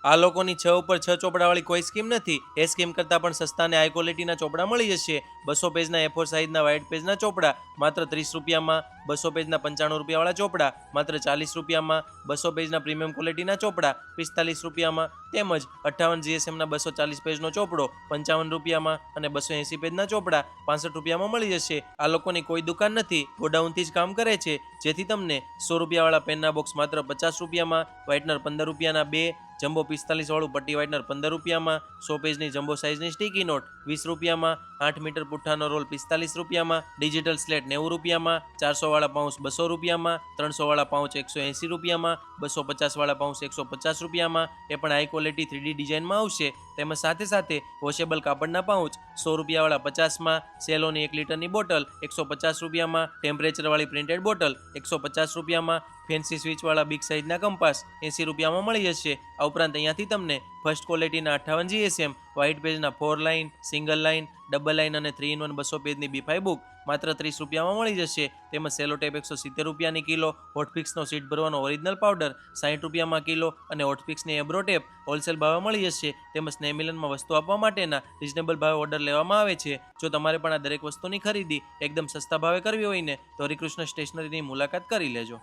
આ લોકોની 6 ઉપર 6 ચોપડાવાળી કોઈ સ્કીમ નથી। એ સ્કીમ કરતાં પણ સસ્તા અને હાઈ ક્વોલિટીના ચોપડા મળી જશે। 200 પેજના A4 સાઇઝના વ્હાઇટ પેજના ચોપડા માત્ર 30 રૂપિયામાં, 200 પેજના 95 રૂપિયાવાળા ચોપડા માત્ર 40 રૂપિયામાં, 200 પેજના પ્રીમિયમ ક્વોલિટીના ચોપડા 45 રૂપિયામાં, તેમજ 58 GSMના 240 પેજનો ચોપડો 55 રૂપિયામાં અને 280 પેજના ચોપડા 65 રૂપિયામાં મળી જશે। આ લોકોની કોઈ દુકાન નથી, ગોડાઉનથી જ કામ કરે છે, જેથી તમને 100 રૂપિયાવાળા પેનના બોક્સ માત્ર 50 રૂપિયામાં, વ્હાઇટનર 15 રૂપિયાના 2, જમ્બો 45 વાળું પટ્ટી વ્હાઇટનર 15 રૂપિયામાં, 100 પેજની જમ્બો સાઇઝની સ્ટીકી નોટ 20 રૂપિયામાં, 8 મીટર પુઠ્ઠાનો રોલ 45 રૂપિયામાં, ડિજિટલ સ્લેટ 90 રૂપિયામાં, 400 વાળા પાઉચ 200 રૂપિયામાં, 300 વાળા પાઉચ 180 રૂપિયામાં, 250 વાળા પાઉચ 150 રૂપિયામાં, એ પણ હાઈ ક્વોલિટી 3D ડિઝાઇનમાં આવશે। તેમજ સાથે સાથે વોશેબલ કાપડના પાઉચ 100 રૂપિયાવાળા 50માં, સેલોની 1 લીટરની બોટલ 150 રૂપિયામાં, ટેમ્પરેચરવાળી પ્રિન્ટેડ બોટલ 150 રૂપિયામાં, ફેન્સી સ્વિચવાળા બિગ સાઇઝના કંપાસ 80 રૂપિયામાં મળી જશે। આ ઉપરાંત અહીંયાથી તમને ફર્સ્ટ ક્વોલિટીના 58 GSM વ્હાઇટ પેજના 4 line, single line, double line અને 3 in 1 200 પેજની B5 બુક માત્ર 30 રૂપિયામાં મળી જશે। તેમજ સેલોટેપ 170 રૂપિયાની કિલો, હોટફિક્સનો સીટ ભરવાનો ઓરિજિનલ પાવડર 60 રૂપિયામાં કિલો અને હોટફિક્સની એબ્રો ટેપ હોલસેલ ભાવે મળી જશે। તેમજ સ્નેહ મિલનમાં વસ્તુ આપવા માટેના રિઝનેબલ ભાવે ઓર્ડર લેવામાં આવે છે। જો તમારે પણ આ દરેક વસ્તુની ખરીદી એકદમ સસ્તા ભાવે કરવી હોય ને તો હરિકૃષ્ણ સ્ટેશનરીની મુલાકાત કરી લેજો।